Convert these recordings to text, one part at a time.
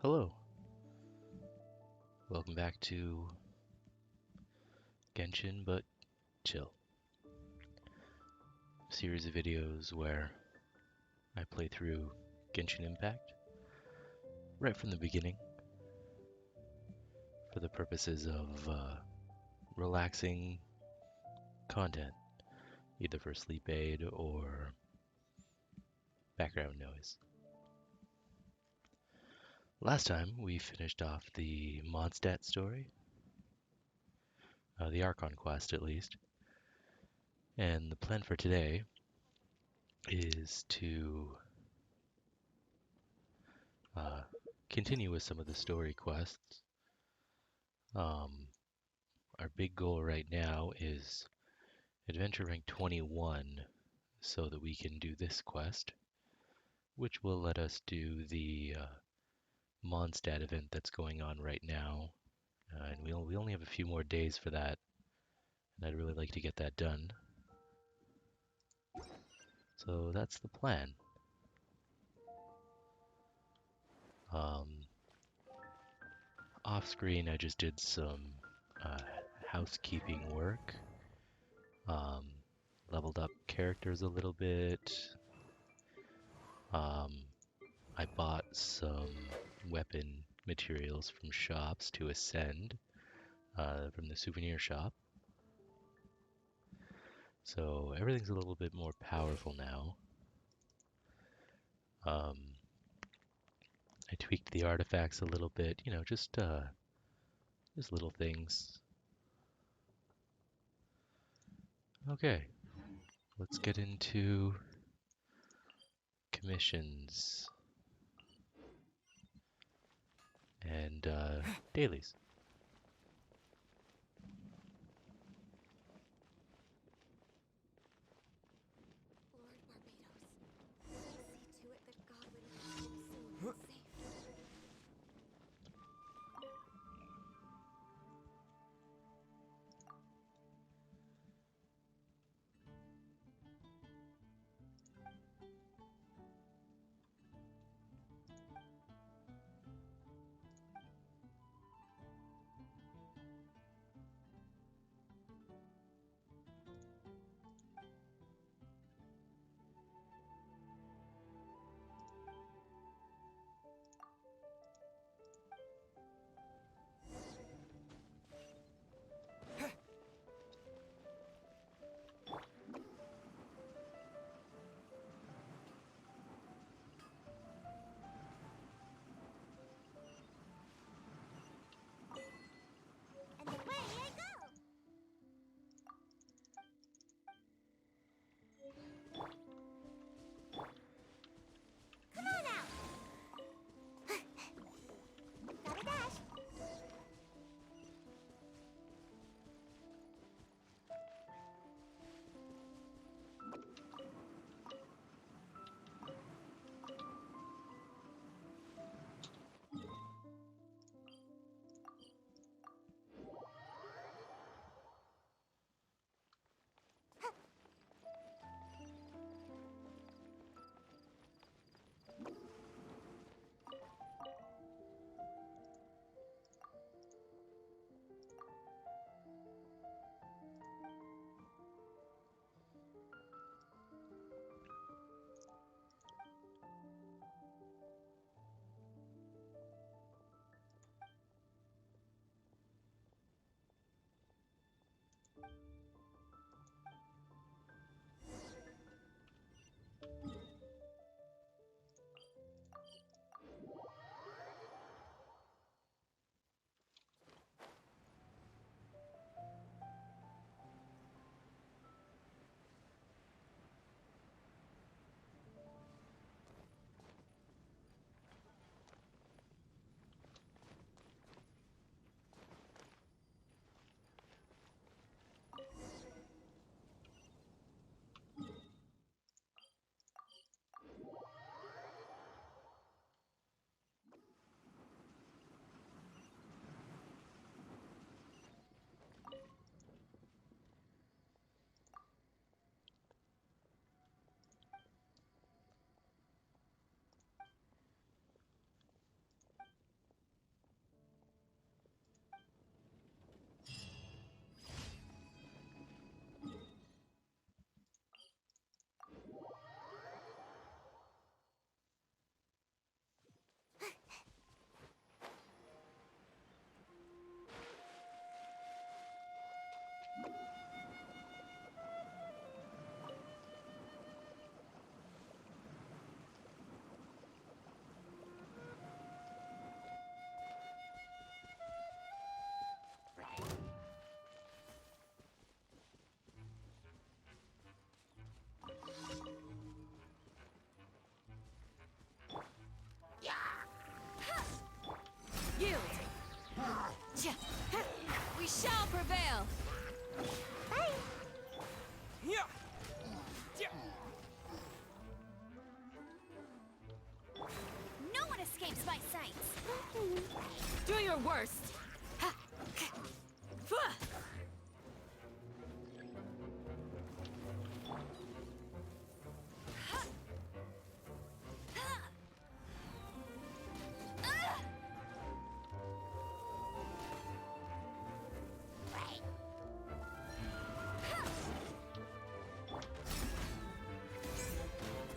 Hello, welcome back to Genshin but Chill, series of videos where I play through Genshin Impact right from the beginning for the purposes of relaxing content, either for sleep aid or background noise. Last time we finished off the Mondstadt story, the Archon quest at least, and the plan for today is to uh, continue with some of the story quests. Our big goal right now is adventure rank 21 so that we can do this quest, which will let us do the Mondstadt event that's going on right now. And we only have a few more days for that, and I'd really like to get that done. So that's the plan. Um, Off screen, I just did some uh, housekeeping work. Um, Leveled up characters a little bit. Um, I bought some weapon materials from shops to ascend from the souvenir shop. So everything's a little bit more powerful now. Um, I tweaked the artifacts a little bit, just little things. Okay, let's get into commissions and dailies. Lord Barbados, please see to it that Godwin is home soon and safe. shall prevail! Bye! Yeah. Yeah. No one escapes my sights! Do your worst! Ha. Fuh.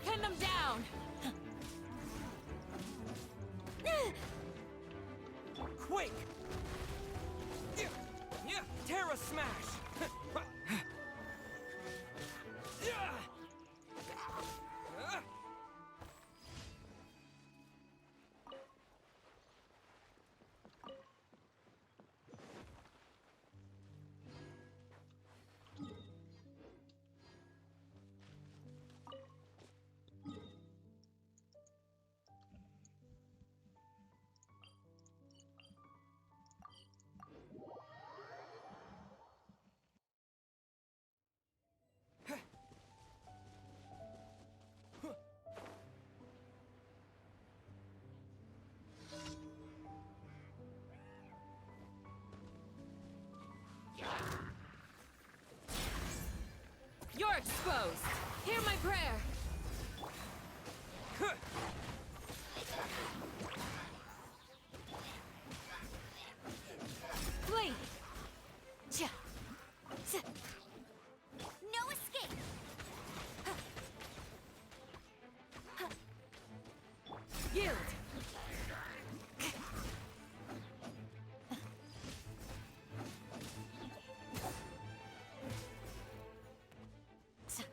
Pin them down! Quake. Yeah. Yeah. Terra smash. Yeah. You're exposed! Hear my prayer! Flee! Cha! Sa! No escape! Yield! Sa!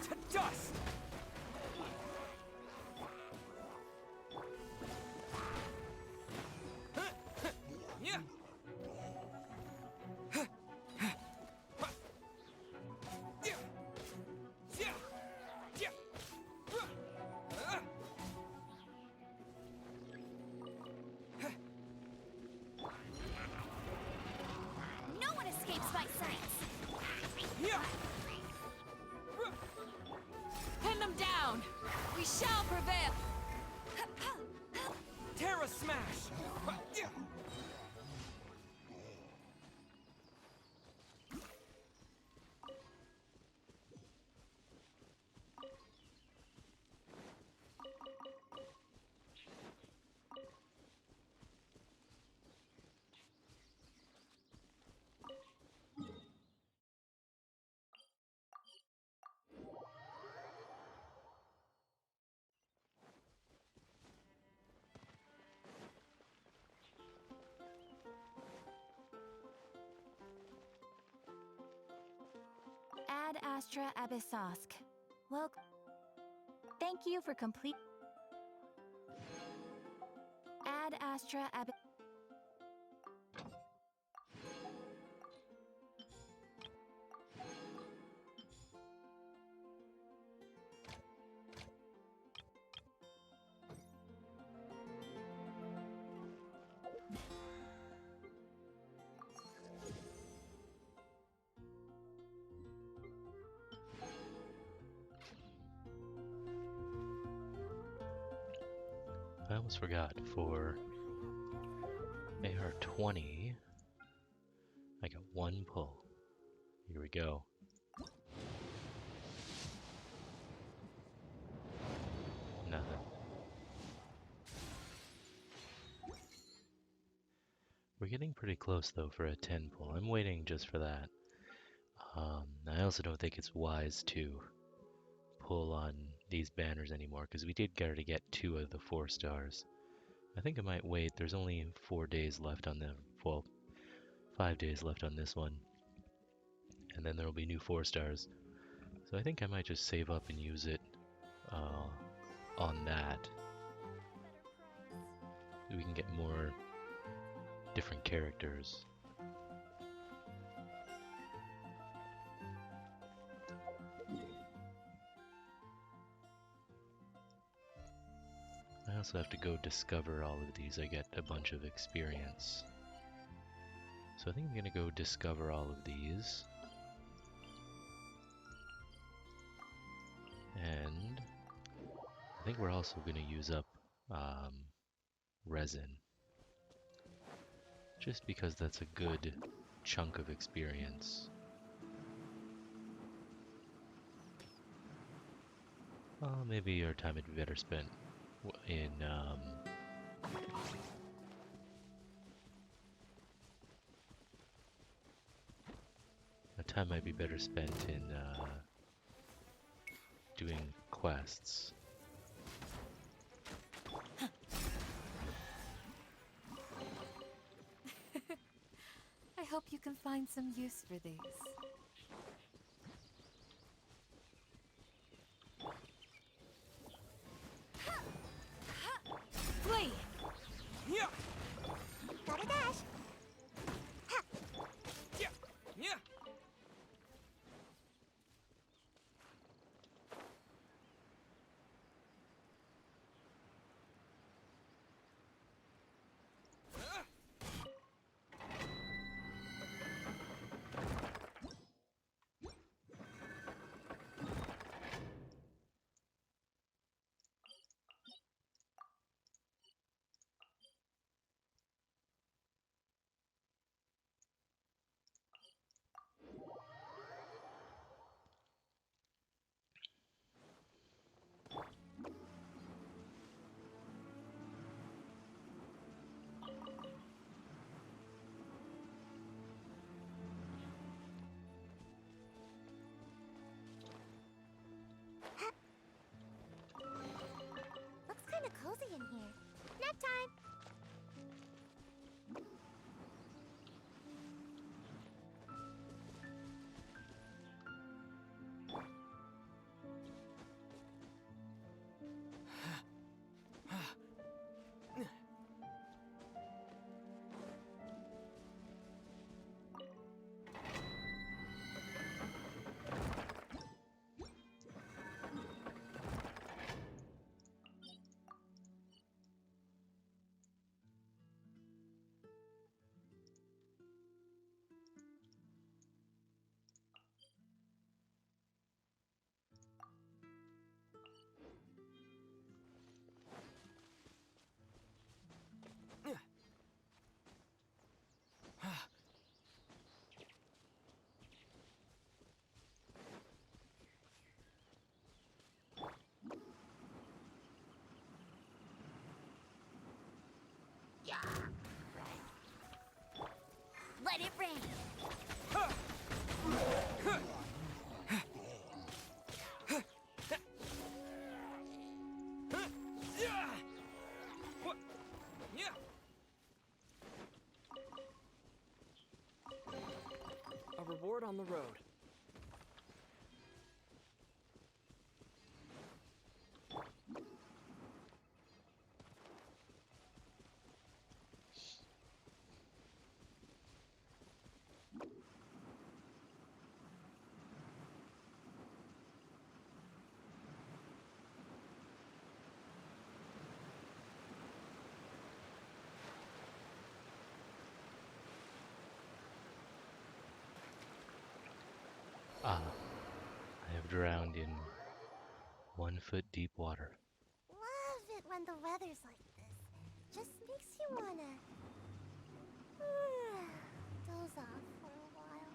To dust. Yeah. Yeah. Yeah. Yeah. No one escapes my sights! Yeah. Pin them down! We shall prevail! Terra smash. Yeah. Ad Astra Abyssosk. Well, thank you for complete. Ad Astra Abyss. almost forgot. For AR 20, I got one pull. Here we go. Nothing. We're getting pretty close though for a 10 pull. I'm waiting just for that. I also don't think it's wise to pull on these banners anymore because we did get to get 2 of the 4 stars. I think I might wait. There's only 4 days left on them. Well, 5 days left on this one. And then there will be new 4 stars. So I think I might just save up and use it on that. We can get more different characters. I also have to go discover all of these. I get a bunch of experience. So I think I'm going to go discover all of these. And I think we're also going to use up resin. Just because that's a good chunk of experience. Well, maybe our time would be better spent in our time might be better spent in doing quests. I hope you can find some use for these. Flee! Yeah! Gotta dash. Yeah! Yeah! Looks kinda cozy in here. Nap time. Let it rain! Yeah! What? Yeah! A reward on the road. Ah, I have drowned in 1 foot deep water. Love it when the weather's like this. just makes you wanna doze off for a while.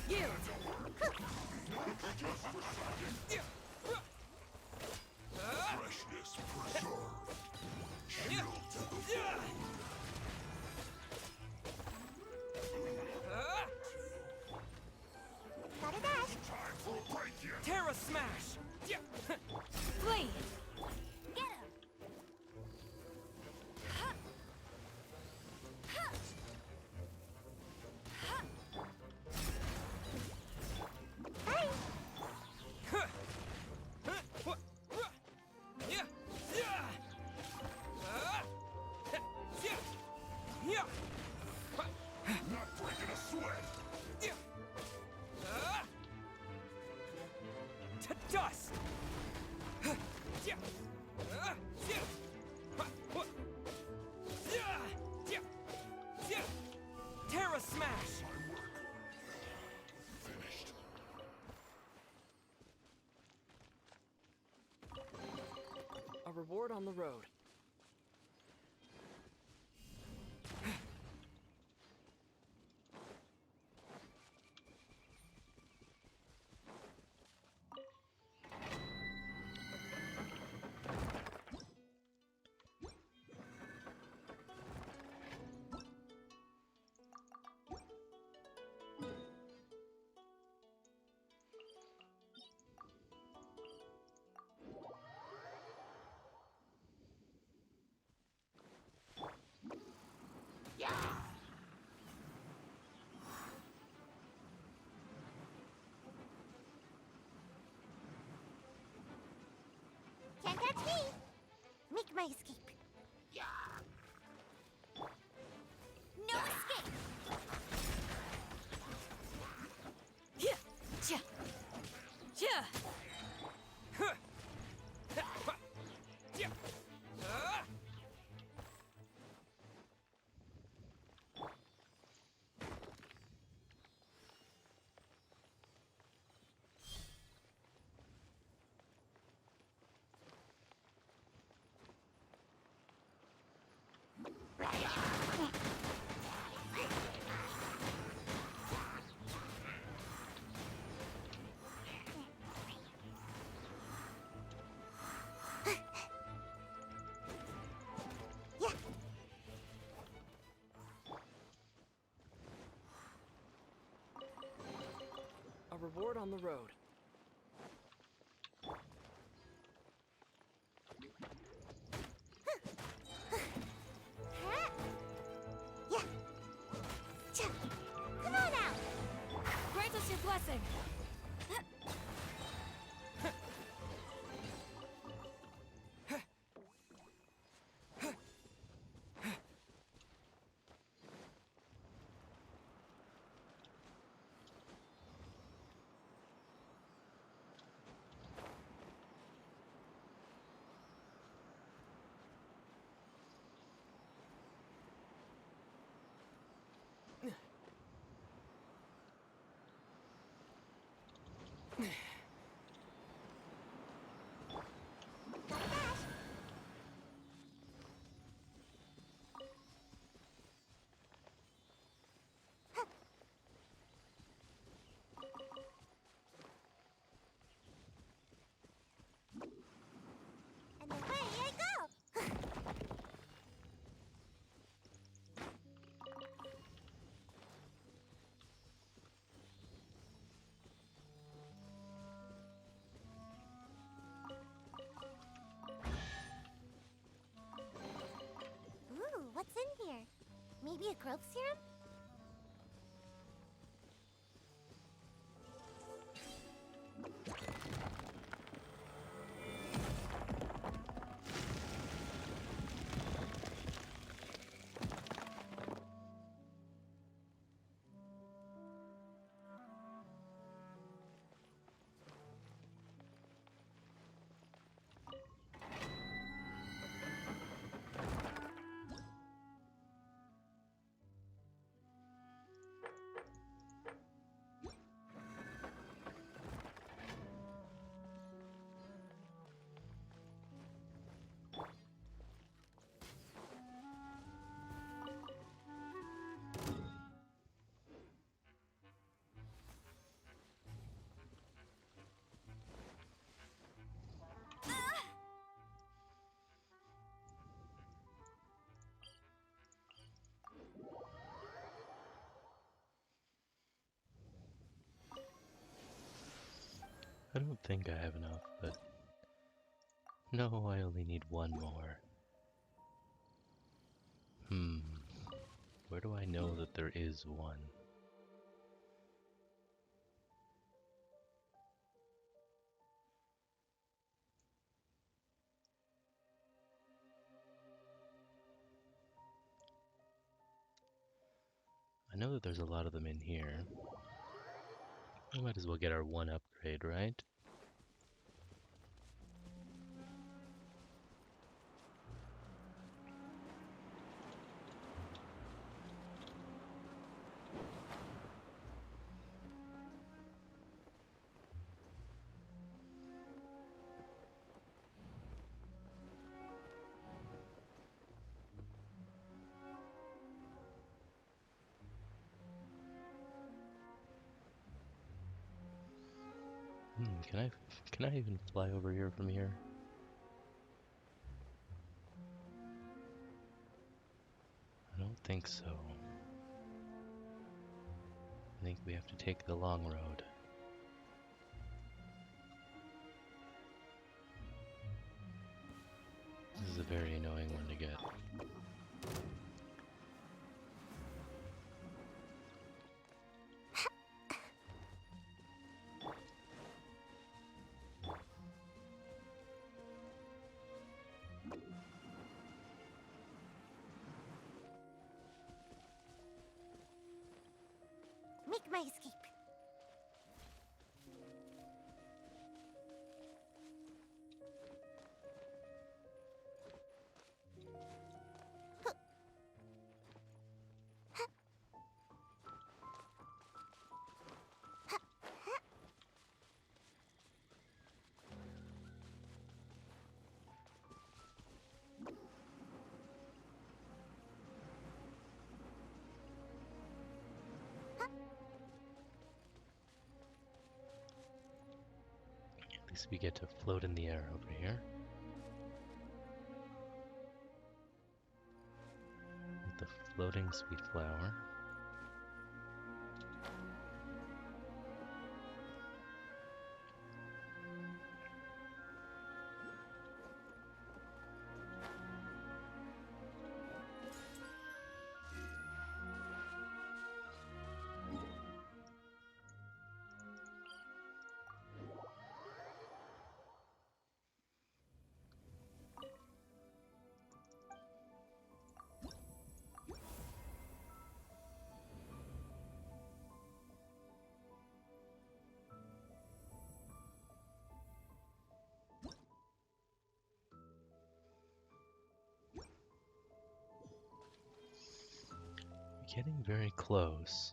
Yield! Freshness preserved. Shield to the Gotta dash. time for a break yet. Terra Smash! Flee! Get him. Bye. Not breaking a sweat. To dust! Terra Smash! Finished. A reward on the road. Can't catch me. Make my escape. No escape. Yeah! Ja! Ja! Yeah. A reward on the road. Huh? Yeah. Cha. Come on out. Grant us your blessing! Gotta dash. And away I go. Ooh, what's in here? Maybe a growth serum? I don't think I have enough, but... No, I only need one more. Where do I know that there is one? I know that there's a lot of them in here. We might as well get our one upgrade, right? Can I even fly over here from here? I don't think so. I think we have to take the long road. This is a very annoying one to get. Make my escape. At least we get to float in the air over here. With the floating sweet flower. Getting very close.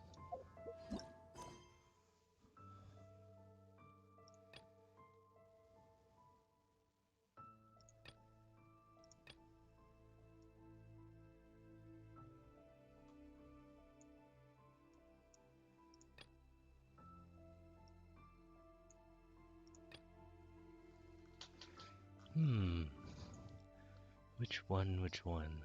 Which one, which one?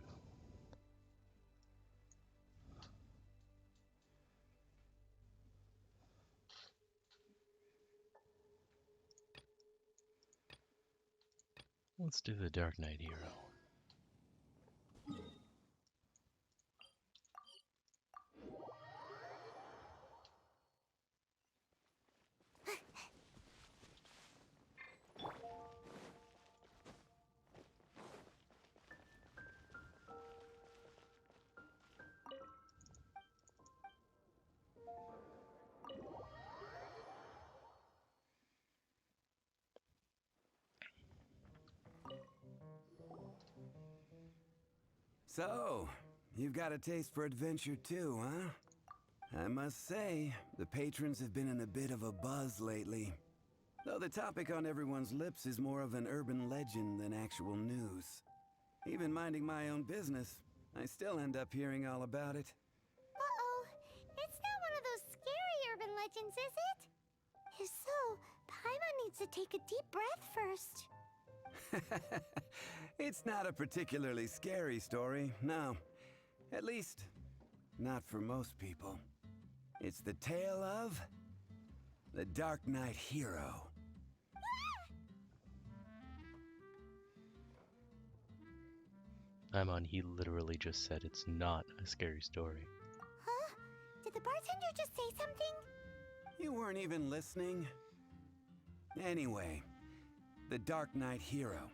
Let's do the Darknight hero. So, you've got a taste for adventure too, huh? I must say, the patrons have been in a bit of a buzz lately. Though the topic on everyone's lips is more of an urban legend than actual news. Even minding my own business, I still end up hearing all about it. Uh-oh. It's not one of those scary urban legends, is it? If so, Paimon needs to take a deep breath first. It's not a particularly scary story, no. At least, not for most people. It's the tale of the Darknight hero. I'm on. He literally just said it's not a scary story. Huh? Did the bartender just say something? You weren't even listening? Anyway, the Darknight hero.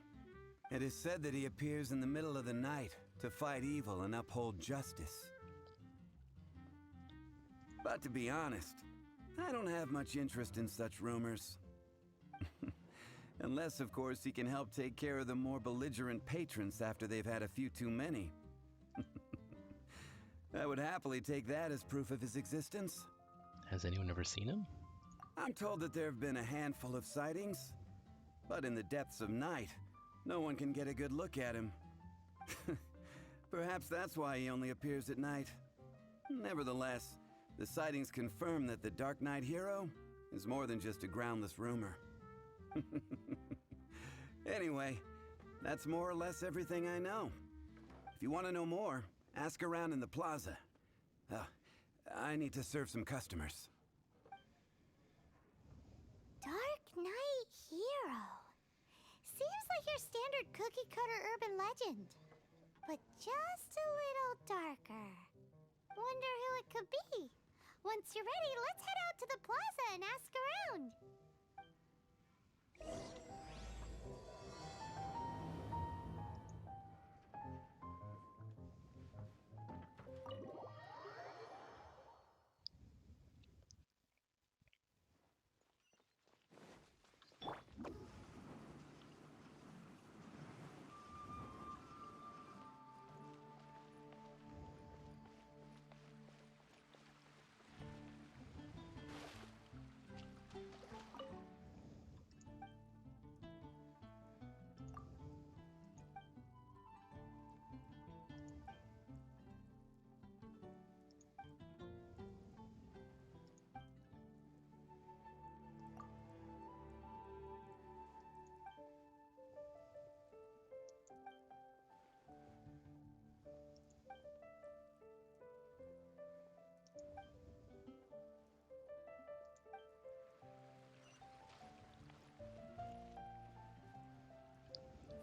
It is said that he appears in the middle of the night to fight evil and uphold justice. But to be honest, I don't have much interest in such rumors. Unless, of course, he can help take care of the more belligerent patrons after they've had a few too many. I would happily take that as proof of his existence. Has anyone ever seen him? I'm told that there have been a handful of sightings, but in the depths of night, no one can get a good look at him. Perhaps that's why he only appears at night. Nevertheless, the sightings confirm that the Darknight hero is more than just a groundless rumor. Anyway, that's more or less everything I know. If you want to know more, ask around in the plaza. I need to serve some customers. Darknight hero. Seems like your standard cookie-cutter urban legend, but just a little darker. Wonder who it could be. Once you're ready, let's head out to the plaza and ask around.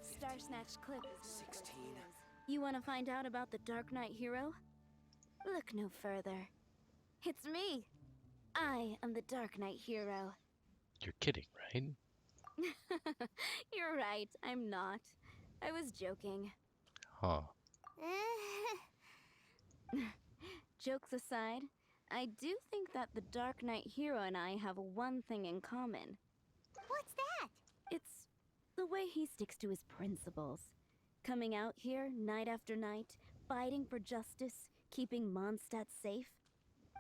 Star Snatch Clip. 16. You want to find out about the Darknight hero? Look no further. It's me. I am the Darknight hero. You're kidding, right? You're right, I'm not. I was joking. Huh. Jokes aside, I do think that the Darknight hero and I have one thing in common. What's that? It's the way he sticks to his principles. Coming out here night after night, fighting for justice, keeping Mondstadt safe.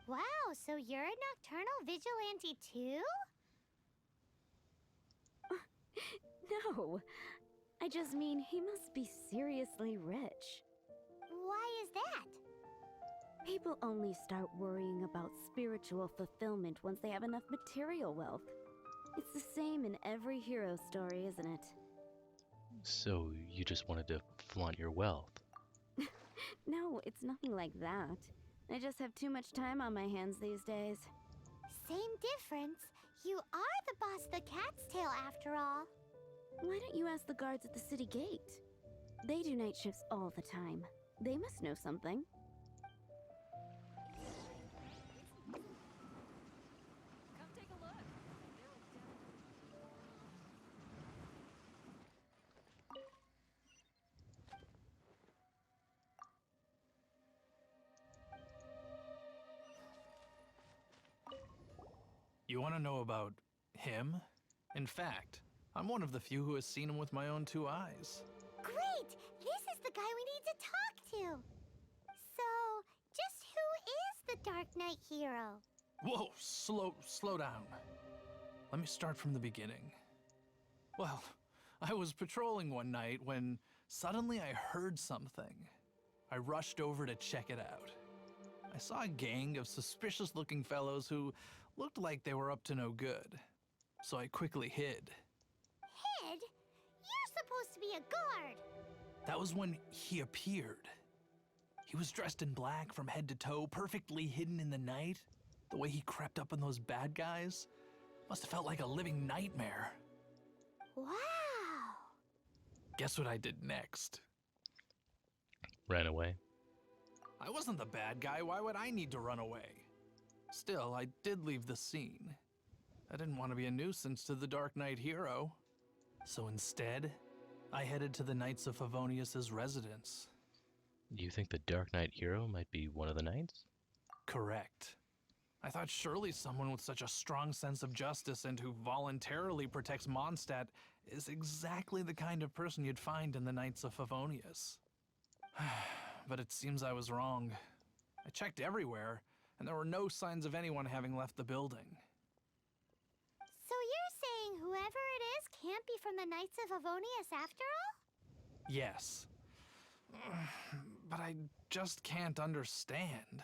Wow, so you're a nocturnal vigilante too? No, I just mean he must be seriously rich. Why is that? People only start worrying about spiritual fulfillment once they have enough material wealth. It's the same in every hero story, isn't it? So you just wanted to flaunt your wealth? No, it's nothing like that. I just have too much time on my hands these days. Same difference. You are the boss of the Cat's Tail after all. Why don't you ask the guards at the city gate? They do night shifts all the time. They must know something. Come take a look. You want to know about him? In fact, I'm one of the few who has seen him with my own two eyes. Great! This is the guy we need to talk to. So, just who is the Darknight hero? Whoa, slow down. Let me start from the beginning. Well, I was patrolling one night when suddenly I heard something. I rushed over to check it out. I saw a gang of suspicious-looking fellows who looked like they were up to no good. So I quickly hid. Hid? You're supposed to be a guard. That was when he appeared. He was dressed in black from head to toe, perfectly hidden in the night. The way he crept up on those bad guys must have felt like a living nightmare. Wow. Guess what I did next? ran away. I wasn't the bad guy. Why would I need to run away? Still, I did leave the scene. I didn't want to be a nuisance to the Darknight hero. So instead, I headed to the Knights of Favonius's residence. Do you think the Darknight hero might be one of the knights? Correct. I thought surely someone with such a strong sense of justice and who voluntarily protects Mondstadt is exactly the kind of person you'd find in the Knights of Favonius. But it seems I was wrong. I checked everywhere, and there were no signs of anyone having left the building. So you're saying whoever it is can't be from the Knights of Favonius after all? Yes. But I just can't understand.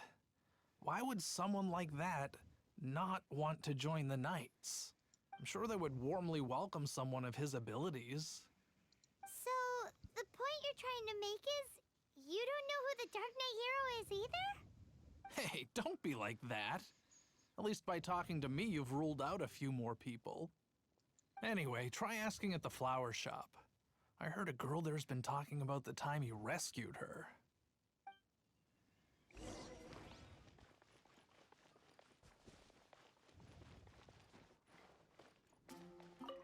Why would someone like that not want to join the Knights? I'm sure they would warmly welcome someone of his abilities. So, the point you're trying to make is you don't know who the Dark Knight hero is either? Hey, don't be like that. At least by talking to me, you've ruled out a few more people. Anyway, try asking at the flower shop. I heard a girl there's been talking about the time you rescued her.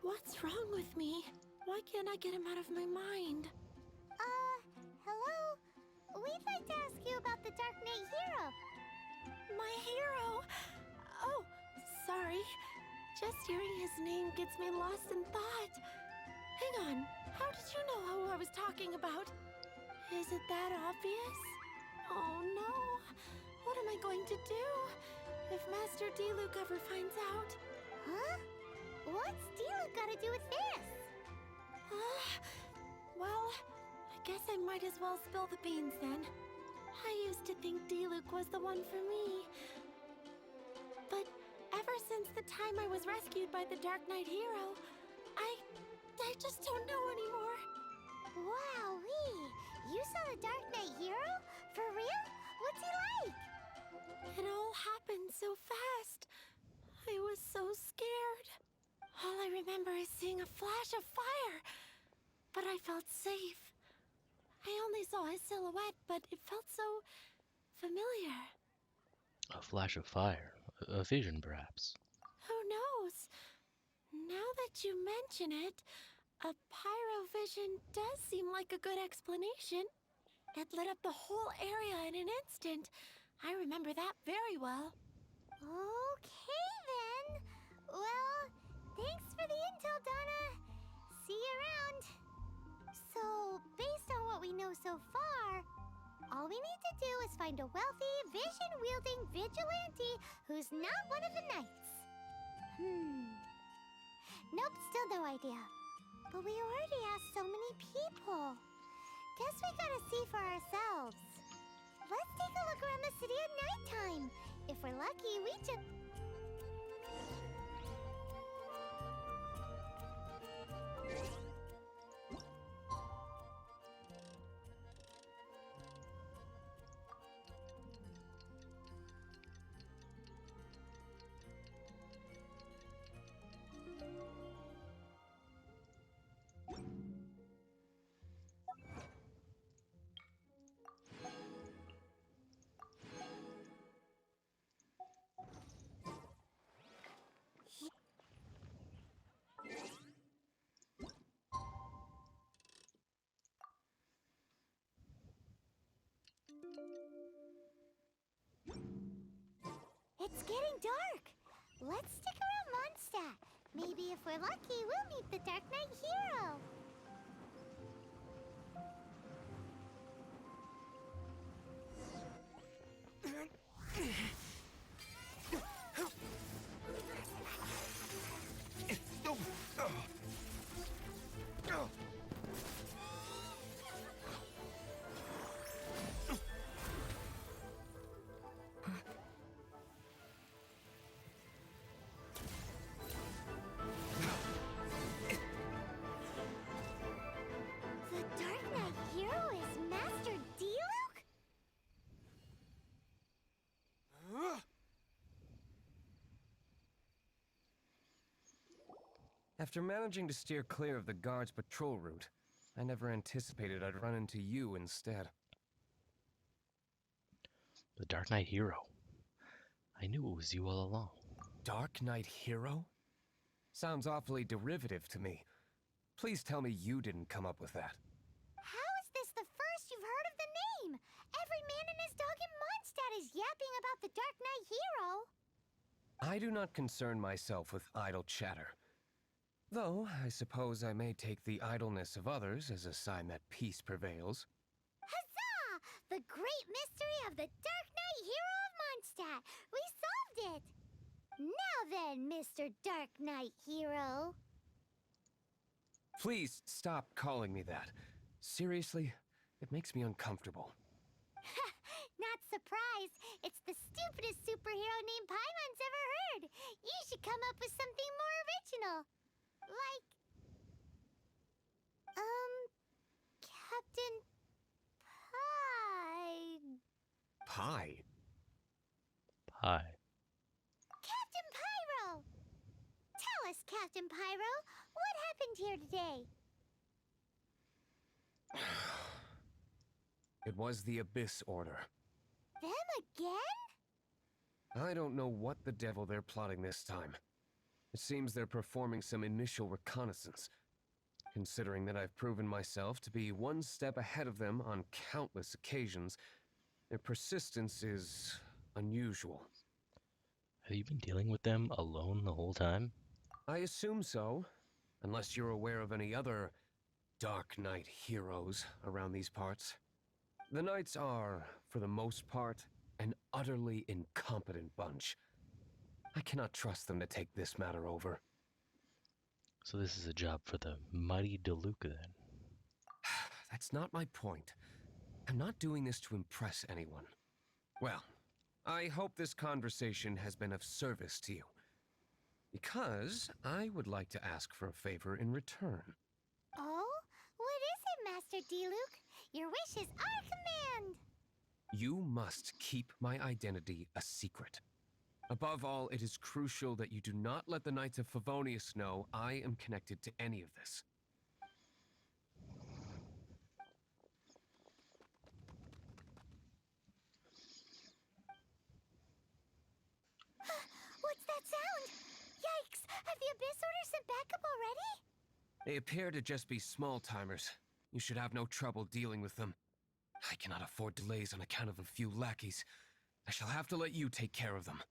What's wrong with me? Why can't I get him out of my mind? Hello? We'd like to ask you about the Dark Knight hero. My hero! Oh, sorry. Just hearing his name gets me lost in thought. Hang on, how did you know who I was talking about? Is it that obvious? Oh no, what am I going to do if Master Diluc ever finds out? Huh? What's Diluc got to do with this? Well, I guess I might as well spill the beans then. I used to think Diluc was the one for me. But ever since the time I was rescued by the Dark Knight hero, I just don't know anymore. Wowee! You saw the Dark Knight hero? For real? What's he like? It all happened so fast. I was so scared. All I remember is seeing a flash of fire. But I felt safe. I only saw his silhouette, but it felt so familiar. A flash of fire. A vision, perhaps. Who knows? Now that you mention it, a pyrovision does seem like a good explanation. It lit up the whole area in an instant. I remember that very well. Okay then. Well, thanks for the intel, Donna. See you around. So, based on what we know so far, all we need to do is find a wealthy, vision-wielding vigilante who's not one of the knights. Nope, still no idea. But we already asked so many people. Guess we gotta see for ourselves. Let's take a look around the city at nighttime. If we're lucky, we just... It's getting dark. Let's stick around Mondstadt. Maybe if we're lucky, we'll meet the Dark Knight hero. The Dark Knight hero is Master Diluc? After managing to steer clear of the guard's patrol route, I never anticipated I'd run into you instead. The Dark Knight hero. I knew it was you all along. Dark Knight hero? Sounds awfully derivative to me. Please tell me you didn't come up with that. How is this the first you've heard of the name? Every man and his dog in Mondstadt is yapping about the Dark Knight hero. I do not concern myself with idle chatter. Though, I suppose I may take the idleness of others as a sign that peace prevails. Huzzah! The great mystery of the Dark Knight hero of Mondstadt! We solved it! Now then, Mr. Dark Knight hero. Please stop calling me that. Seriously, it makes me uncomfortable. Not surprised. It's the stupidest superhero name Paimon's ever heard. You should come up with something more original. Like... Captain... Pie? Pie. Captain Pyro! Tell us, Captain Pyro, what happened here today? It was the Abyss Order. Them again? I don't know what the devil they're plotting this time. It seems they're performing some initial reconnaissance. Considering that I've proven myself to be one step ahead of them on countless occasions, their persistence is unusual. Have you been dealing with them alone the whole time? I assume so, unless you're aware of any other Dark Knight heroes around these parts. The Knights are, for the most part, an utterly incompetent bunch. I cannot trust them to take this matter over. So this is a job for the mighty Diluc then. That's not my point. I'm not doing this to impress anyone. Well, I hope this conversation has been of service to you. Because I would like to ask for a favor in return. Oh? What is it, Master Diluc? Your wish is our command! You must keep my identity a secret. Above all, it is crucial that you do not let the Knights of Favonius know I am connected to any of this. What's that sound? Yikes! Have the Abyss Order sent backup already? They appear to just be small-timers. You should have no trouble dealing with them. I cannot afford delays on account of a few lackeys. I shall have to let you take care of them.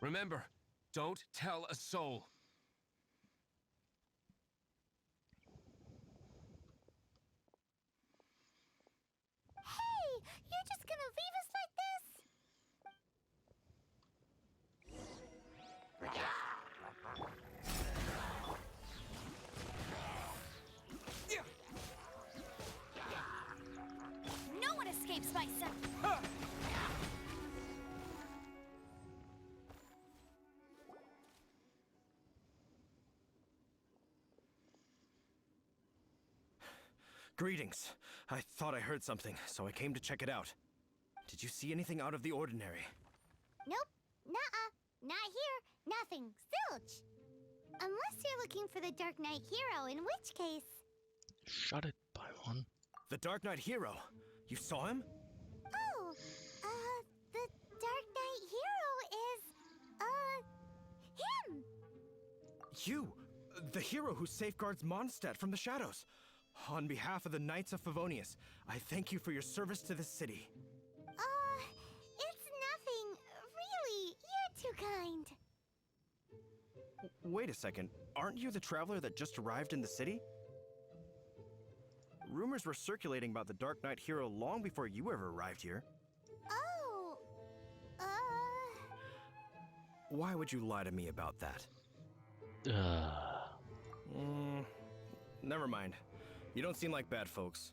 Remember, don't tell a soul. Hey! You're just gonna leave us like this? No one escapes my sight. Greetings. I thought I heard something, so I came to check it out. Did you see anything out of the ordinary? Nope. Nuh-uh. Not here. Nothing. Zilch. Unless you're looking for the Dark Knight hero, in which case... Shut it, Paimon. The Dark Knight hero. You saw him? Oh, the Dark Knight hero is, him! You! The hero who safeguards Mondstadt from the shadows. On behalf of the Knights of Favonius, I thank you for your service to this city. It's nothing. Really, you're too kind. Wait a second. Aren't you the traveler that just arrived in the city? Rumors were circulating about the Dark Knight hero long before you ever arrived here. Oh, Why would you lie to me about that? Never mind. You don't seem like bad folks.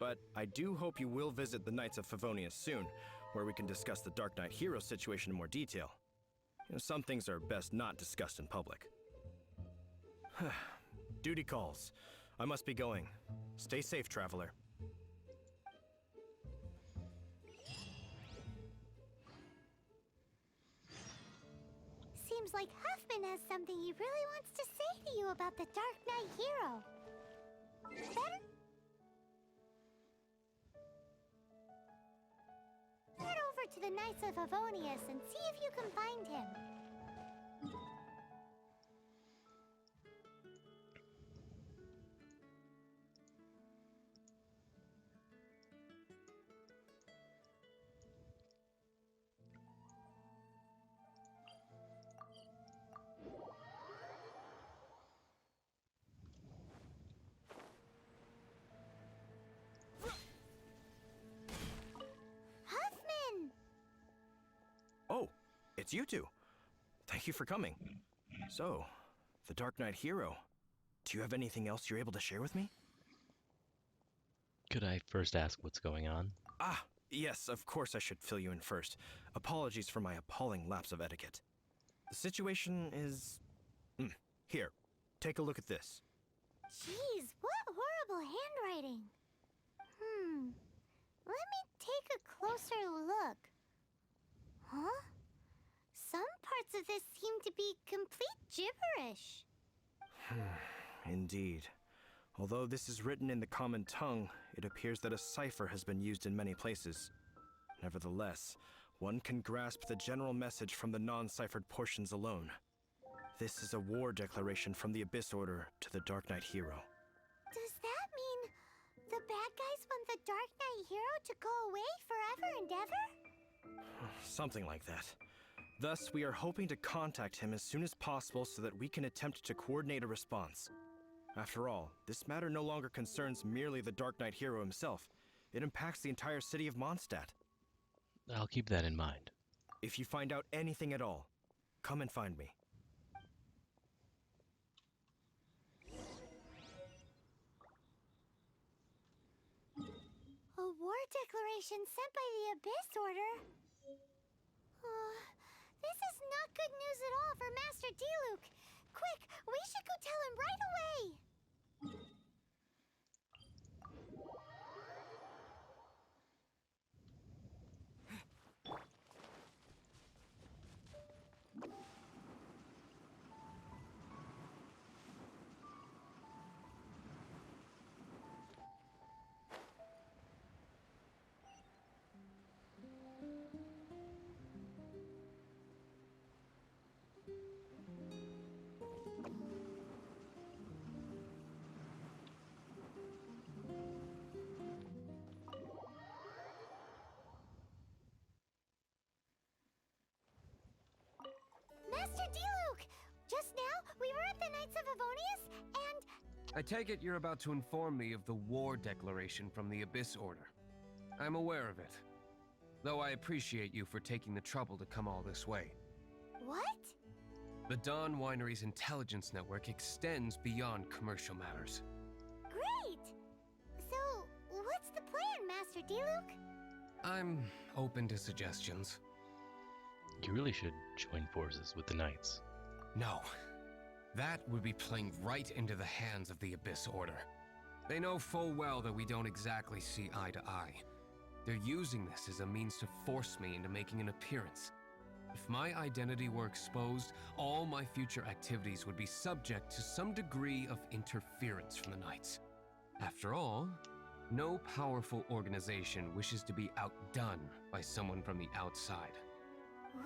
But I do hope you will visit the Knights of Favonius soon, where we can discuss the Dark Knight hero situation in more detail. You know, some things are best not discussed in public. Duty calls. I must be going. Stay safe, traveler. seems like Huffman has something he really wants to say to you about the Dark Knight hero. Head over over to the Knights of Favonius and see if you can find him. Huffman! Oh, it's you two. Thank you for coming. So, the Dark Knight hero. Do you have anything else you're able to share with me? Could I first ask what's going on? Ah, yes, of course I should fill you in first. Apologies for my appalling lapse of etiquette. The situation is... Here, take a look at this. Jeez, what horrible handwriting. Let me take a closer look. Huh? Some parts of this seem to be complete gibberish. Indeed. Although this is written in the common tongue, it appears that a cipher has been used in many places. Nevertheless, one can grasp the general message from the non-ciphered portions alone. This is a war declaration from the Abyss Order to the Dark Knight hero. Does that mean the bad guys want the Dark Knight hero to go away forever and ever? Something like that. Thus, we are hoping to contact him as soon as possible so that we can attempt to coordinate a response. After all, this matter no longer concerns merely the Dark Knight hero himself. It impacts the entire city of Mondstadt. I'll keep that in mind. If you find out anything at all, come and find me. A war declaration sent by the Abyss Order? This is not good news at all for Master Diluc. Quick, we should go tell him right away! Master Diluc! Just now, we were at the Knights of Favonius, and... I take it you're about to inform me of the war declaration from the Abyss Order. I'm aware of it, though I appreciate you for taking the trouble to come all this way. What? The Dawn Winery's intelligence network extends beyond commercial matters. Great! So, what's the plan, Master Diluc? I'm open to suggestions. You really should join forces with the Knights. No. That would be playing right into the hands of the Abyss Order. They know full well that we don't exactly see eye to eye. They're using this as a means to force me into making an appearance. If my identity were exposed, all my future activities would be subject to some degree of interference from the Knights. After all, no powerful organization wishes to be outdone by someone from the outside.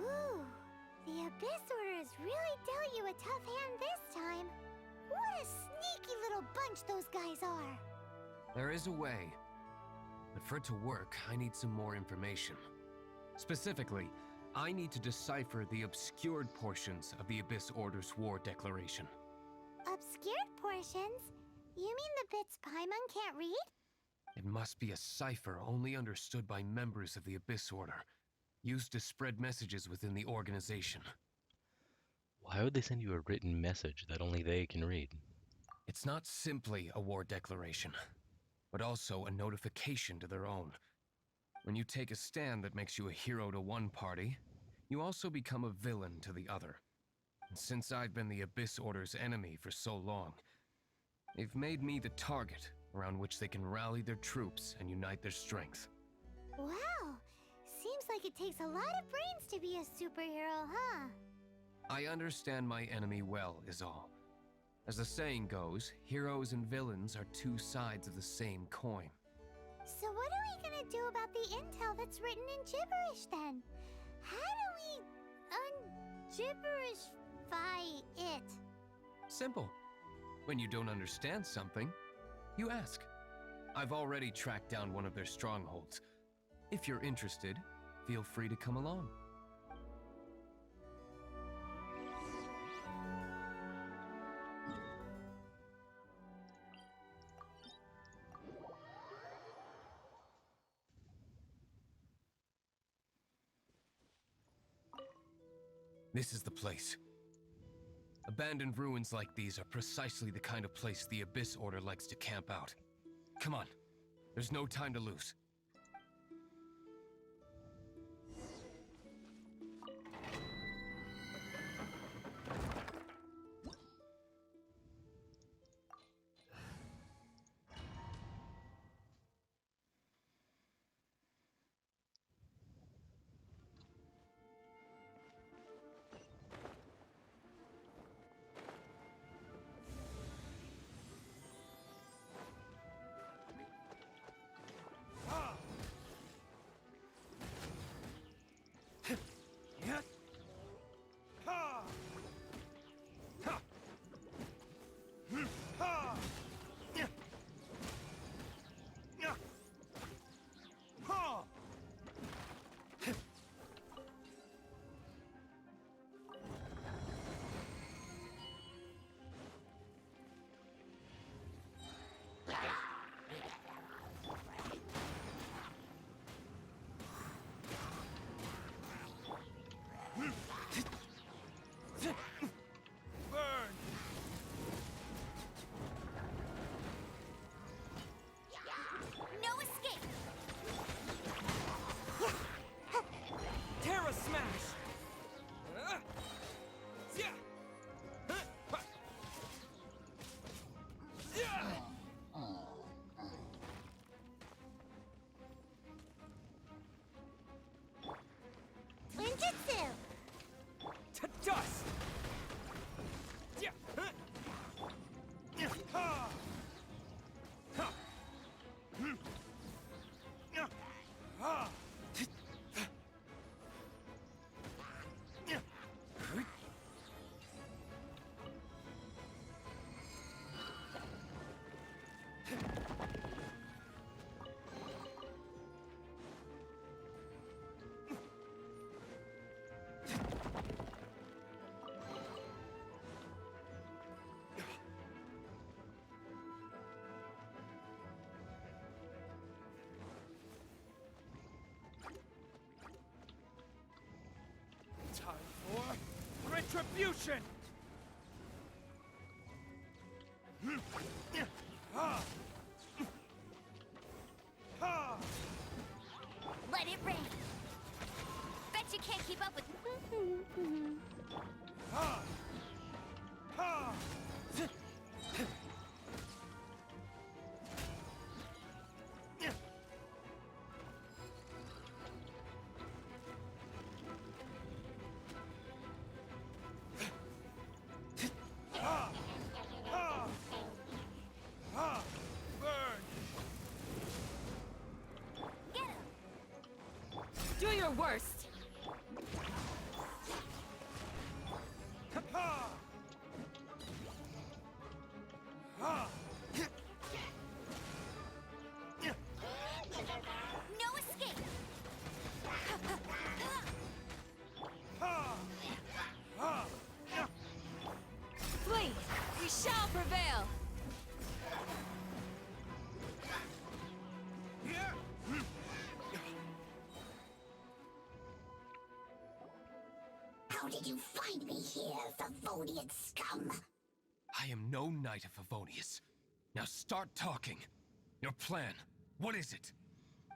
Ooh, the Abyss Order has really dealt you a tough hand this time. What a sneaky little bunch those guys are. There is a way, but for it to work, I need some more information. Specifically, I need to decipher the obscured portions of the Abyss Order's war declaration. Obscured portions? You mean the bits Paimon can't read? It must be a cipher only understood by members of the Abyss Order, used to spread messages within the organization. Why would they send you a written message that only they can read? It's not simply a war declaration, but also a notification to their own. When you take a stand that makes you a hero to one party, you also become a villain to the other. And since I've been the Abyss Order's enemy for so long, they've made me the target around which they can rally their troops and unite their strength. Wow, seems like it takes a lot of brains to be a superhero, huh? I understand my enemy well, is all. As the saying goes, heroes and villains are two sides of the same coin. So what are we gonna do about the intel that's written in gibberish then? How do we un-gibberishify it? Simple. When you don't understand something, you ask. I've already tracked down one of their strongholds. If you're interested, feel free to come along. This is the place. Abandoned ruins like these are precisely the kind of place the Abyss Order likes to camp out. Come on, there's no time to lose. No escape! Terra Smash! Yeah! Yeah! Ninjutsu! To dust! Yeah! Ha! Ha! Ha! Time for retribution! Ha! Ha! Let it rain! Bet you can't keep up with... Ha! Ha! Ha! Ha! Ha! Burn! Get him! Do your worst! Ha! Ha! No escape! Ha! Ha! Flee! We shall prevail! How did you find me here, Favonian scum? I am no Knight of Favonius. Now start talking. Your plan, what is it?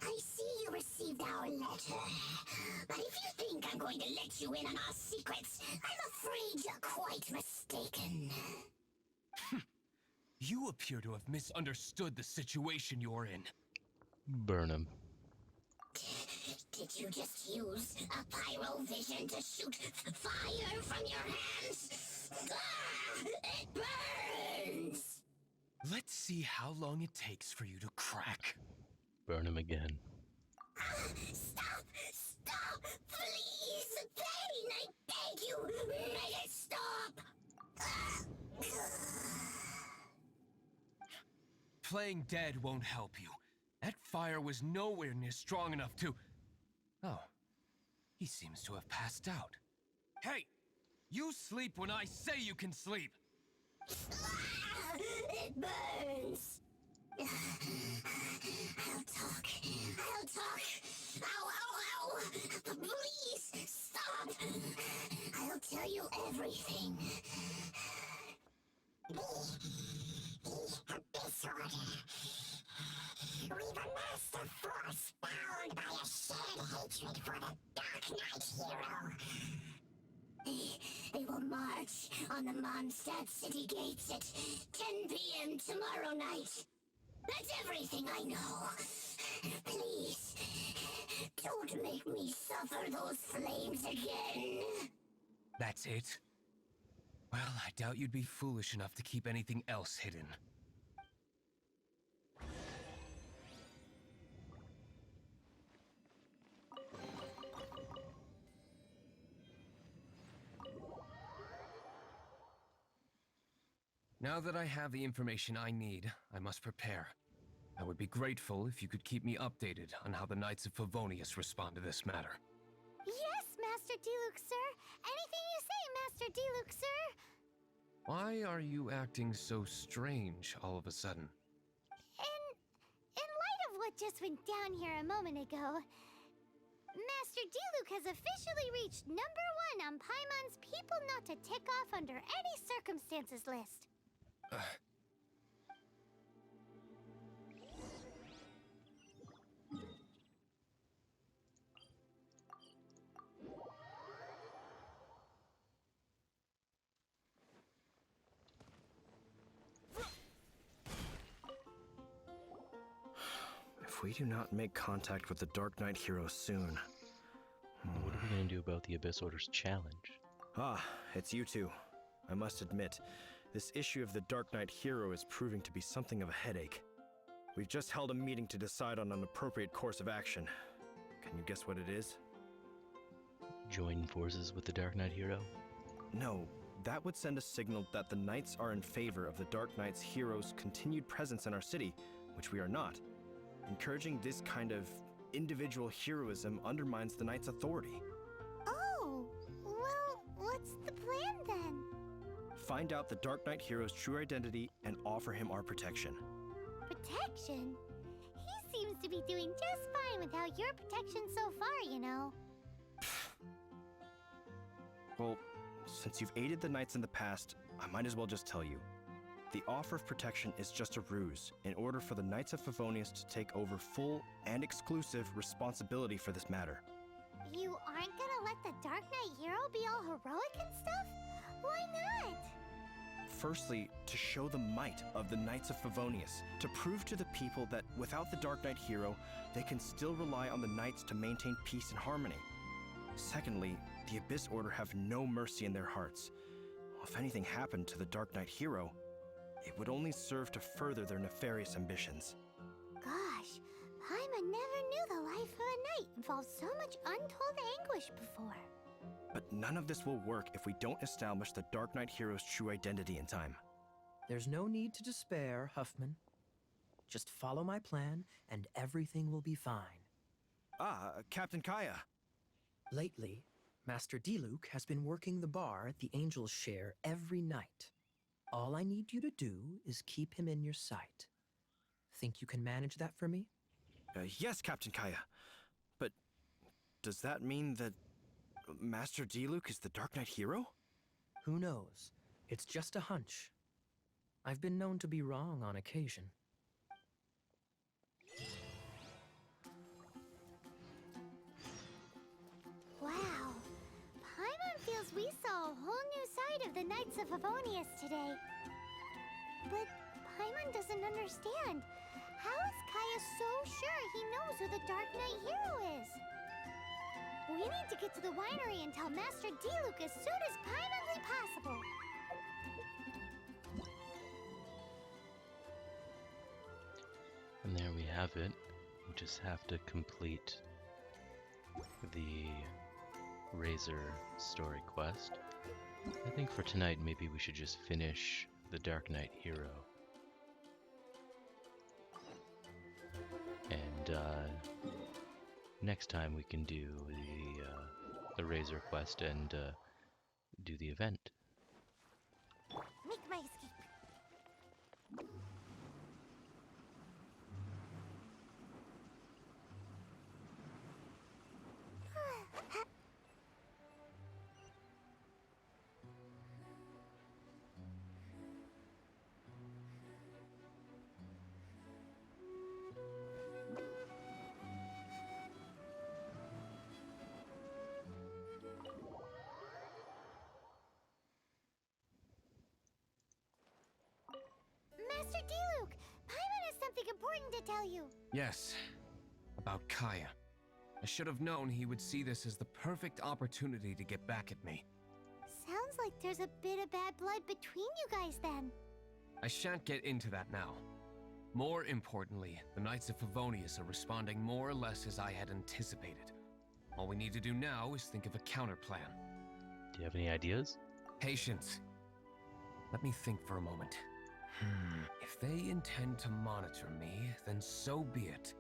I see you received our letter. But if you think I'm going to let you in on our secrets, I'm afraid you're quite mistaken. You appear to have misunderstood the situation you're in. Burn him. Did you just use a pyrovision to shoot fire from your hands? Ah, it burns! Let's see how long it takes for you to crack. Burn him again. Stop! Stop! Please! Pain! I beg you! Make it stop! Playing dead won't help you. That fire was nowhere near strong enough to... Oh. He seems to have passed out. Hey! You sleep when I say you can sleep! It burns! I'll talk. I'll talk. Ow, ow, ow! Please, stop! I'll tell you everything. The Abyss Order. We've amassed a force bound by a shared hatred for the Darknight hero. They will march on the Mondstadt city gates at 10 p.m. tomorrow night. That's everything I know. Please, don't make me suffer those flames again. That's it? Well, I doubt you'd be foolish enough to keep anything else hidden. Now that I have the information I need, I must prepare. I would be grateful if you could keep me updated on how the Knights of Favonius respond to this matter. Yes, Master Diluc, sir. Anything you say, Master Diluc, sir. Why are you acting so strange all of a sudden? In light of what just went down here a moment ago, Master Diluc has officially reached #1 on Paimon's People Not to Tick Off Under Any Circumstances list. If we do not make contact with the Darknight hero soon... What are we going to do about the Abyss Order's challenge? Ah, it's you two. I must admit, this issue of the Darknight hero is proving to be something of a headache. We've just held a meeting to decide on an appropriate course of action. Can you guess what it is? Join forces with the Darknight hero? No, that would send a signal that the Knights are in favor of the Darknight's hero's continued presence in our city, which we are not. Encouraging this kind of individual heroism undermines the Knights' authority. Oh, well, what's the plan then? Find out the Darknight hero's true identity and offer him our protection. Protection? He seems to be doing just fine without your protection so far, you know. Well, since you've aided the Knights in the past, I might as well just tell you. The offer of protection is just a ruse in order for the Knights of Favonius to take over full and exclusive responsibility for this matter. You aren't gonna let the Darknight hero be all heroic and stuff? Why not? Firstly, to show the might of the Knights of Favonius, to prove to the people that without the Darknight hero, they can still rely on the Knights to maintain peace and harmony. Secondly, the Abyss Order have no mercy in their hearts. If anything happened to the Darknight hero, it would only serve to further their nefarious ambitions. Gosh, Paimon never knew the life of a knight involved so much untold anguish before. But none of this will work if we don't establish the Darknight hero's true identity in time. There's no need to despair, Huffman. Just follow my plan, and everything will be fine. Ah, Captain Kaya. Lately, Master Diluc has been working the bar at the Angel's Share every night. All I need you to do is keep him in your sight. Think you can manage that for me? Yes, Captain Kaya. But does that mean that Master Diluc is the Darknight hero? Who knows? It's just a hunch. I've been known to be wrong on occasion. Wow. Paimon feels we saw a whole new side of the Knights of Favonius today. But Paimon doesn't understand. How is Kaya so sure he knows who the Darknight hero is? We need to get to the winery and tell Master Diluc as soon as Paimonly possible. And there we have it. just have to complete the Razor story quest. I think for tonight, maybe we should just finish the Darknight hero. And next time we can do the Razor quest and do the event. Make my escape. Master Diluc, Paimon has something important to tell you. Yes, about Kaya. I should have known he would see this as the perfect opportunity to get back at me. Sounds like there's a bit of bad blood between you guys then. I shan't get into that now. More importantly, the Knights of Favonius are responding more or less as I had anticipated. All we need to do now is think of a counterplan. Do you have any ideas? Patience. Let me think for a moment. If they intend to monitor me, then so be it.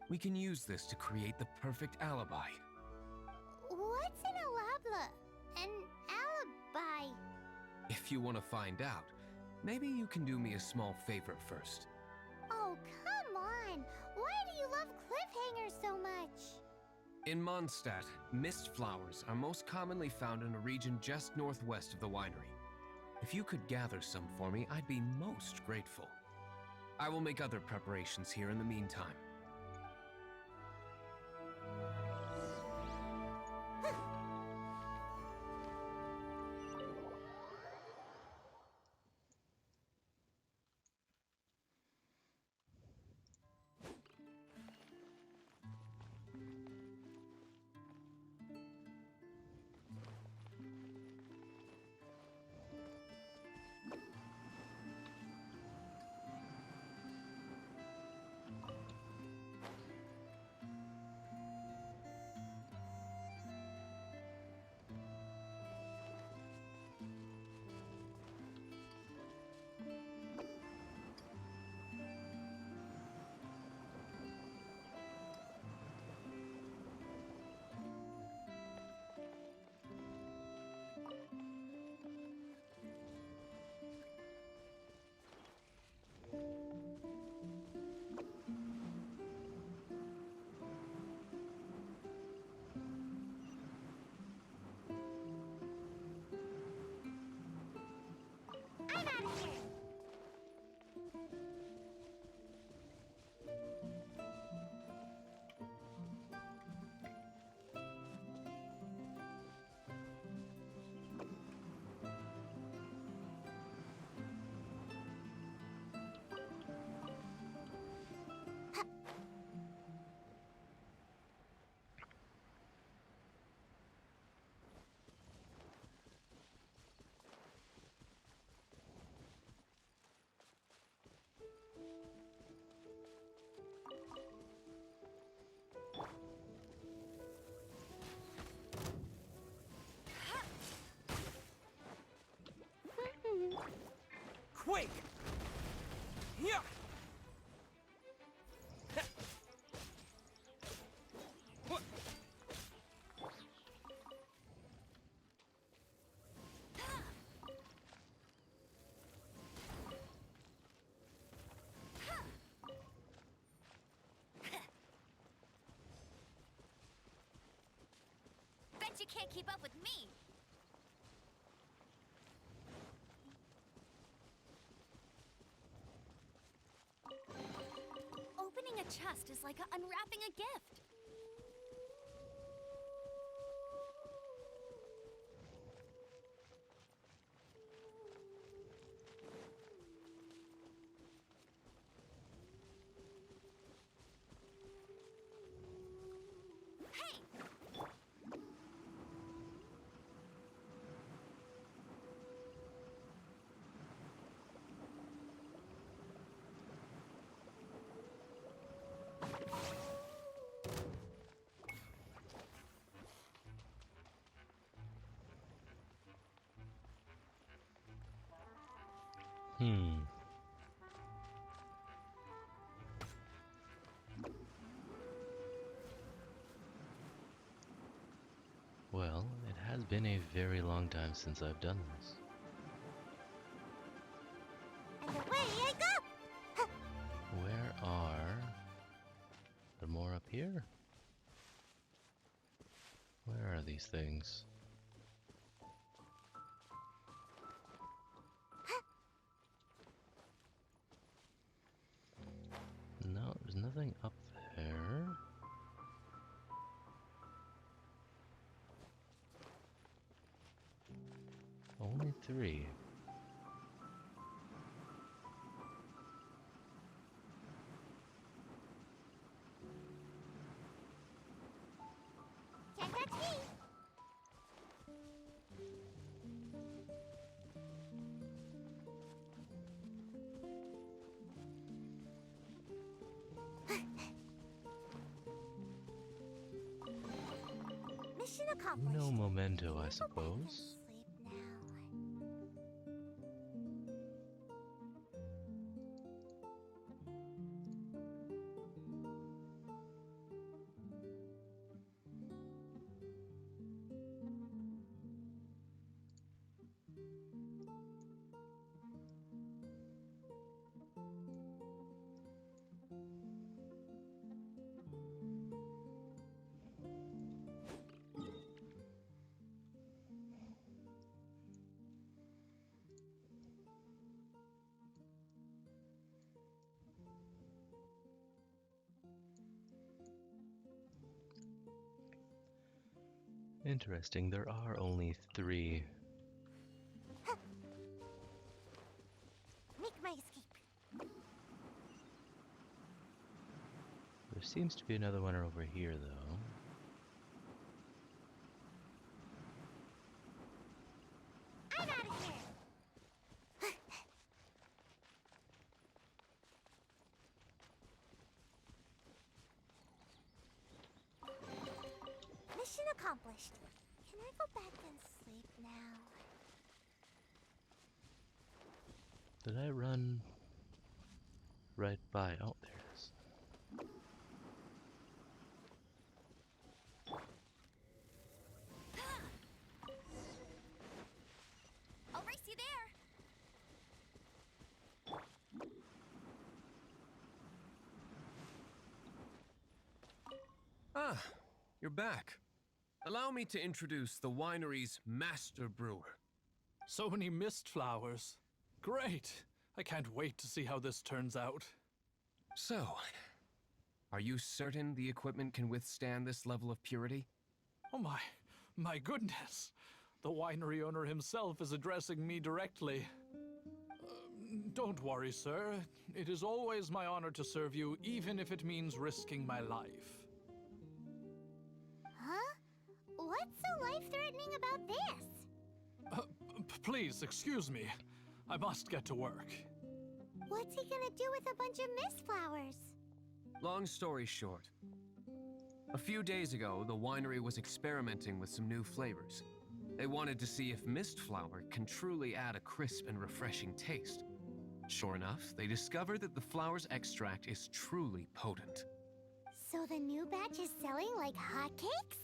We can use this to create the perfect alibi. What's an alabla? An alibi? If you want to find out, maybe you can do me a small favor first. Oh, come on! Why do you love cliffhangers so much? In Mondstadt, mist flowers are most commonly found in a region just northwest of the winery. If you could gather some for me, I'd be most grateful. I will make other preparations here in the meantime. I'm out of here! Quake! Yeah! What? Bet you can't keep up with me. Opening a chest is like unwrapping a gift. Hey! Well, it has been a very long time since I've done this. And away I go! Where are there more up here? Where are these things? No, there's nothing up there. Only 3. Can't touch me! Mission accomplished. No memento, I Go back and suppose. sleep now. Interesting, there are only 3. Make my escape. There seems to be another one over here, though. I'm out of here! Mission accomplished. Can I go back and sleep now? Did I run right by? Oh, there it is. I'll race you there. Ah, you're back. Allow me to introduce the winery's master brewer. So many mist flowers. Great. I can't wait to see how this turns out. So, are you certain the equipment can withstand this level of purity? Oh my goodness. The winery owner himself is addressing me directly. Don't worry, sir. It is always my honor to serve you, even if it means risking my life. Huh? What's so life-threatening about this? Please, excuse me. I must get to work. What's he gonna do with a bunch of mist flowers? Long story short, a few days ago, the winery was experimenting with some new flavors. They wanted to see if mist flower can truly add a crisp and refreshing taste. Sure enough, they discovered that the flower's extract is truly potent. So the new batch is selling like hotcakes?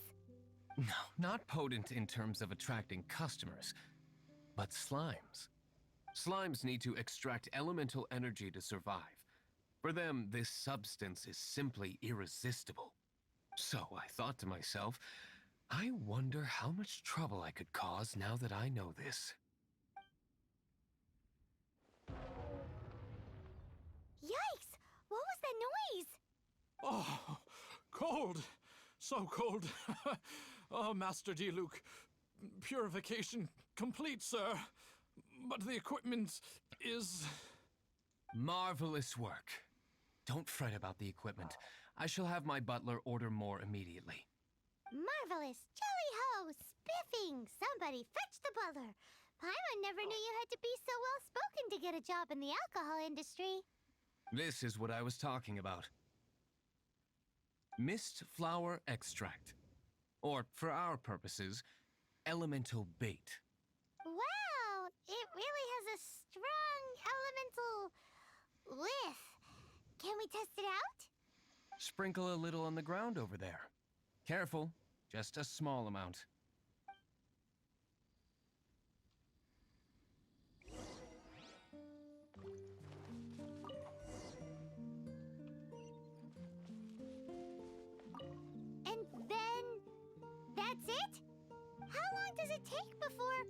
No, not potent in terms of attracting customers, but slimes. Slimes need to extract elemental energy to survive. For them, this substance is simply irresistible. So I thought to myself, I wonder how much trouble I could cause now that I know this. Yikes! What was that noise? Oh, cold. So cold. Oh, Master Diluc. Purification complete, sir. But the equipment is... Marvelous work. Don't fret about the equipment. I shall have my butler order more immediately. Marvelous! Jolly-ho! Spiffing! Somebody fetch the butler! Paimon never knew you had to be so well-spoken to get a job in the alcohol industry. This is what I was talking about. Mist flower extract. Or, for our purposes, elemental bait. Wow! It really has a strong with. Can we test it out? Sprinkle a little on the ground over there. Careful, just a small amount. And then... that's it? How long does it take before...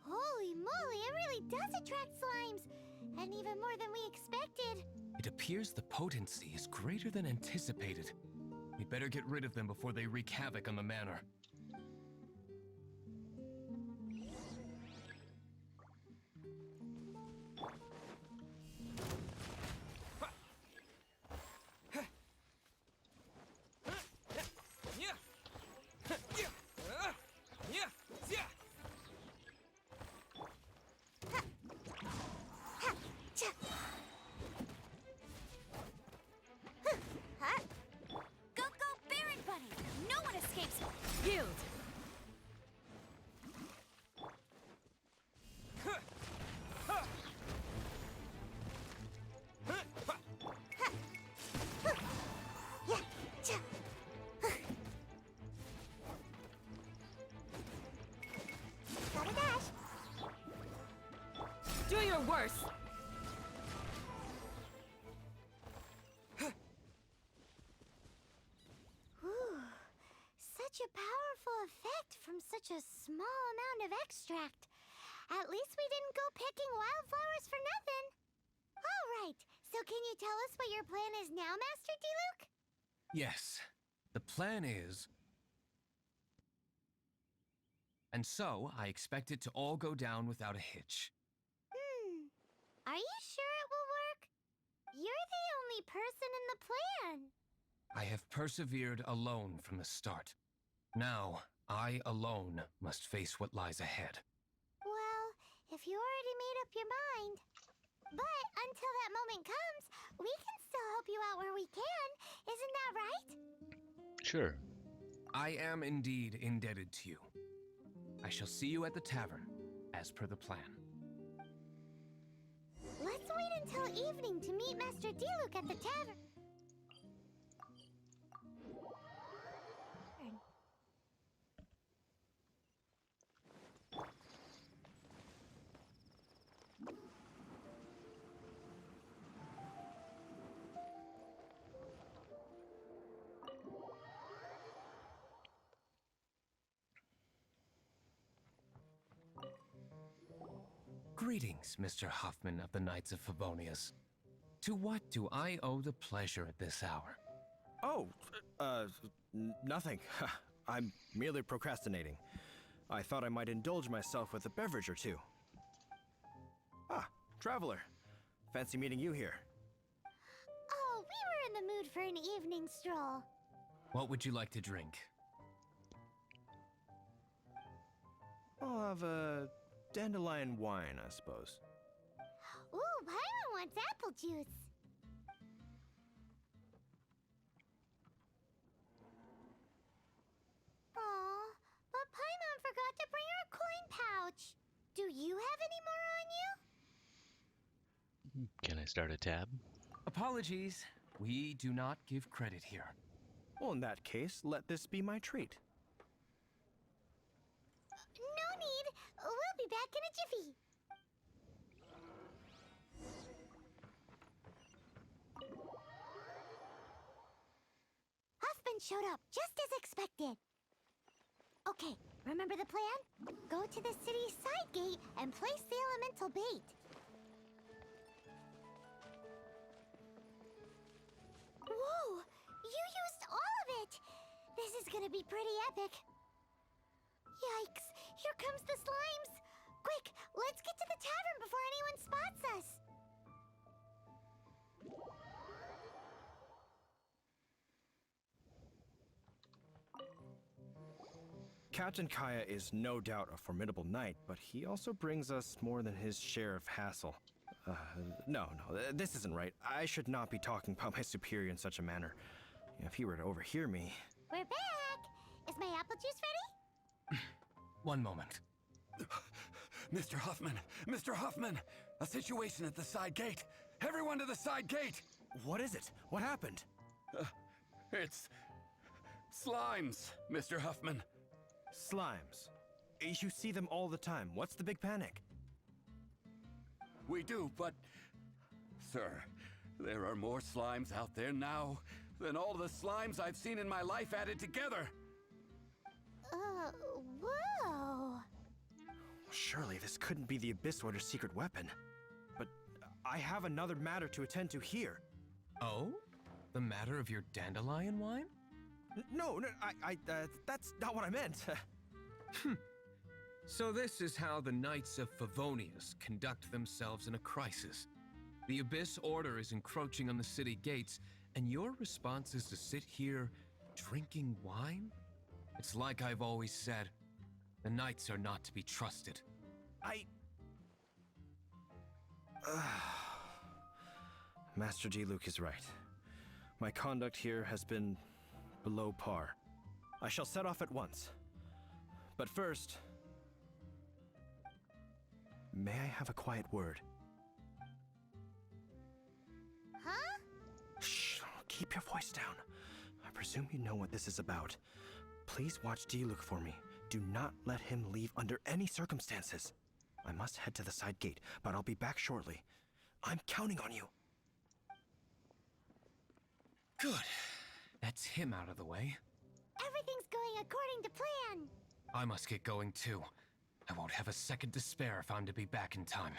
Holy moly, it really does attract slimes! And even more than we expected. It appears the potency is greater than anticipated. We'd better get rid of them before they wreak havoc on the manor. Go, go, Baron Bunny! No one escapes him! Yield! Gotta dash. Do your worst! Ooh, such a powerful effect from such a small amount of extract. At least we didn't go picking wildflowers for nothing. All right, so can you tell us what your plan is now, Master Diluc? Yes, the plan is... And so, I expect it to all go down without a hitch. Are you sure it will work? You're the only person in the plan. I have persevered alone from the start. Now, I alone must face what lies ahead. Well, if you already made up your mind. But until that moment comes, we can still help you out where we can. Isn't that right? Sure. I am indeed indebted to you. I shall see you at the tavern, as per the plan. Let's wait until evening to meet Master Diluc at the tavern. Greetings, Mr. Huffman of the Knights of Favonius. To what do I owe the pleasure at this hour? Oh, nothing. I'm merely procrastinating. I thought I might indulge myself with a beverage or two. Ah, traveler. Fancy meeting you here. Oh, we were in the mood for an evening stroll. What would you like to drink? I'll have a dandelion wine, I suppose. Ooh, Paimon wants apple juice. Aw, but Paimon forgot to bring her coin pouch. Do you have any more on you? Can I start a tab? Apologies. We do not give credit here. Well, in that case, let this be my treat. No need. We'll be back in a jiffy. Huffman showed up just as expected. Okay, remember the plan? Go to the city's side gate and place the elemental bait. Whoa! You used all of it! This is gonna be pretty epic. Yikes! Here comes the slimes! Quick, let's get to the tavern before anyone spots us! Captain Kaya is no doubt a formidable knight, but he also brings us more than his share of hassle. No, this isn't right. I should not be talking about my superior in such a manner. If he were to overhear me... We're back! Is my apple juice ready? One moment. Mr. Huffman! Mr. Huffman! A situation at the side gate! Everyone to the side gate! What is it? What happened? It's... slimes, Mr. Huffman. Slimes. You see them all the time. What's the big panic? We do, but... Sir, there are more slimes out there now than all the slimes I've seen in my life added together. Whoa. Surely this couldn't be the Abyss Order's secret weapon. But I have another matter to attend to here. Oh? The matter of your dandelion wine? No, that's not what I meant. So this is how the Knights of Favonius conduct themselves in a crisis. The Abyss Order is encroaching on the city gates, and your response is to sit here drinking wine? It's like I've always said, the Knights are not to be trusted. Master Diluc is right. My conduct here has been below par. I shall set off at once. But first, may I have a quiet word? Huh? Shh, keep your voice down. I presume you know what this is about. Please watch Diluc for me. Do not let him leave under any circumstances. I must head to the side gate, but I'll be back shortly. I'm counting on you. Good. That's him out of the way. Everything's going according to plan. I must get going too. I won't have a second to spare if I'm to be back in time.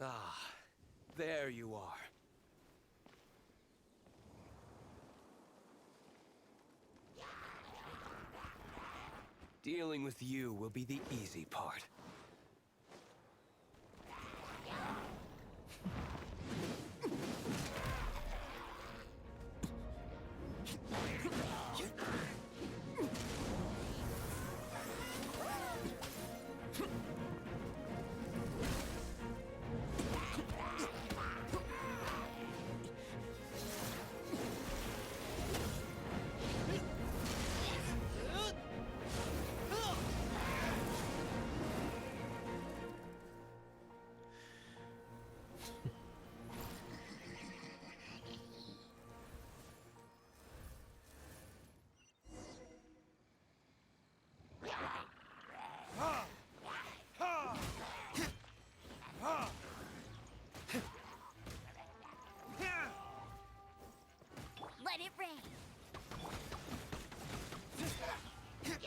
Ah, there you are. Dealing with you will be the easy part. Let it rain. Get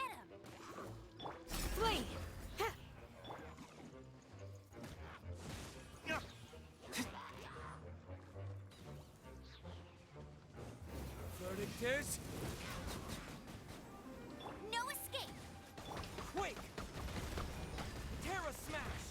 him. Flee! Verdict is No escape. Quake! Terra Smash!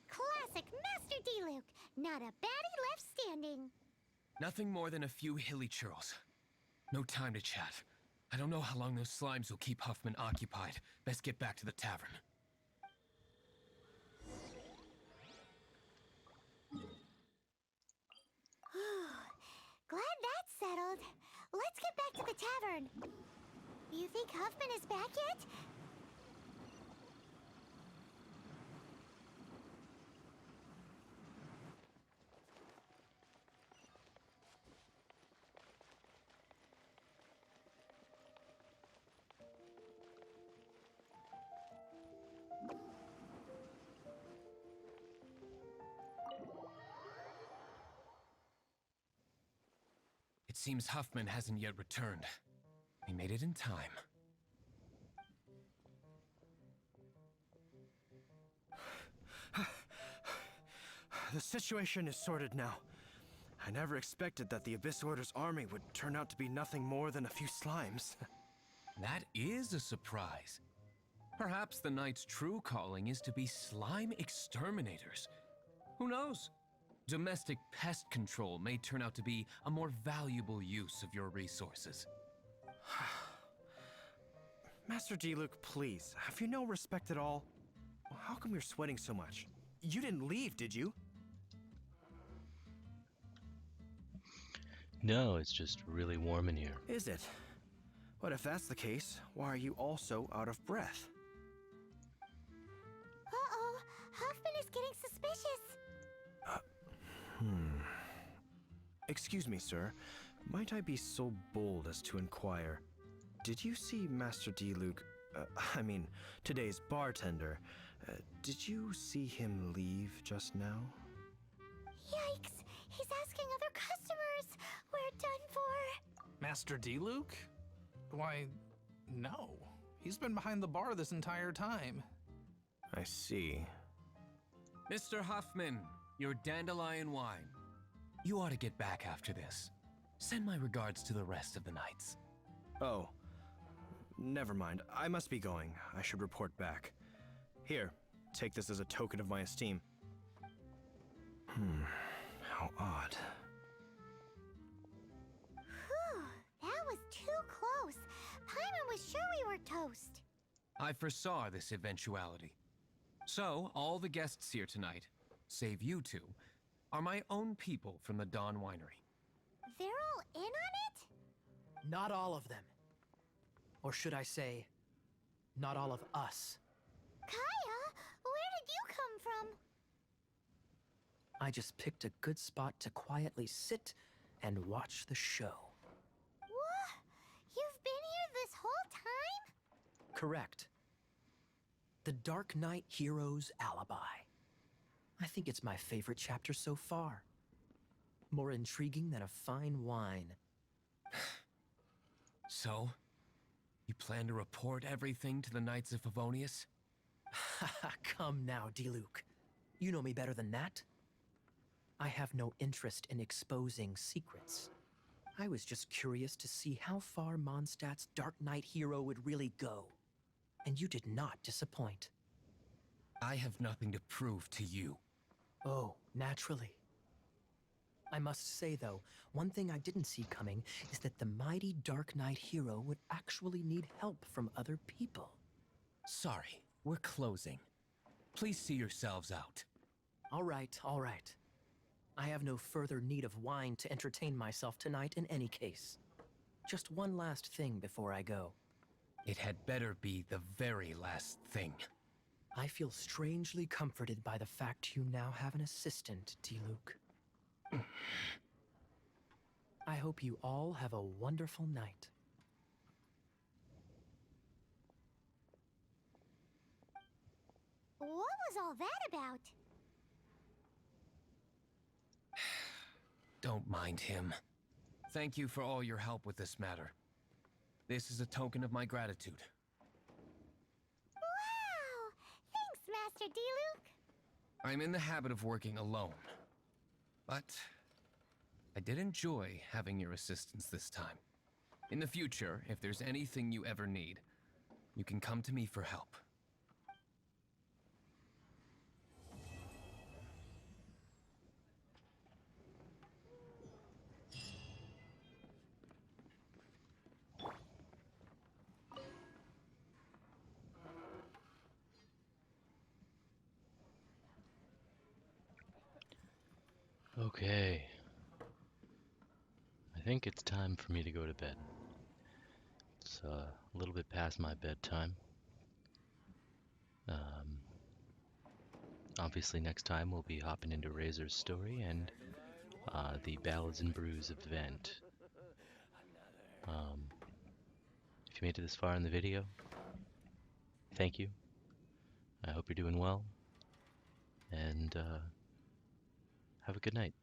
Classic Master Diluc. Not a baddie left standing. Nothing more than a few hilly churls. No time to chat. I don't know how long those slimes will keep Huffman occupied. Best get back to the tavern. Glad that's settled. Let's get back to the tavern. You think Huffman is back yet? It seems Huffman hasn't yet returned. He made it in time. The situation is sorted now. I never expected that the Abyss Order's army would turn out to be nothing more than a few slimes. That is a surprise. Perhaps the Knight's true calling is to be slime exterminators. Who knows? Domestic pest control may turn out to be a more valuable use of your resources. Master Diluc, please, have you no respect at all? How come you're sweating so much? You didn't leave, did you? No, it's just really warm in here. Is it? But if that's the case, why are you also out of breath? Uh-oh, Huffman is getting suspicious. Excuse me, sir. Might I be so bold as to inquire, did you see Master Diluc, today's bartender, did you see him leave just now? Yikes, he's asking other customers. We're done for. Master Diluc? Why, no. He's been behind the bar this entire time. I see. Mr. Huffman, your dandelion wine. You ought to get back after this. Send my regards to the rest of the Knights. Oh, never mind. I must be going. I should report back. Here, take this as a token of my esteem. How odd. Whew, that was too close. Paimon was sure we were toast. I foresaw this eventuality. So, all the guests here tonight, save you two, are my own people from the Dawn Winery. They're all in on it? Not all of them. Or should I say, not all of us. Kaya, where did you come from? I just picked a good spot to quietly sit and watch the show. What? You've been here this whole time? Correct. The Darknight Hero's Alibi. I think it's my favorite chapter so far. More intriguing than a fine wine. So, you plan to report everything to the Knights of Favonius? Come now, Diluc. You know me better than that. I have no interest in exposing secrets. I was just curious to see how far Mondstadt's Darknight hero would really go. And you did not disappoint. I have nothing to prove to you. Oh, naturally. I must say, though, one thing I didn't see coming is that the mighty Darknight hero would actually need help from other people. Sorry, we're closing. Please see yourselves out. All right, all right. I have no further need of wine to entertain myself tonight in any case. Just one last thing before I go. It had better be the very last thing. I feel strangely comforted by the fact you now have an assistant, Diluc. I hope you all have a wonderful night. What was all that about? Don't mind him. Thank you for all your help with this matter. This is a token of my gratitude. Wow! Thanks, Master Diluc. I'm in the habit of working alone. But I did enjoy having your assistance this time. In the future, if there's anything you ever need, you can come to me for help. Okay. I think it's time for me to go to bed. It's a little bit past my bedtime. Obviously next time we'll be hopping into Razor's story and the Ballads and Brews event. If you made it this far in the video, thank you. I hope you're doing well, and have a good night.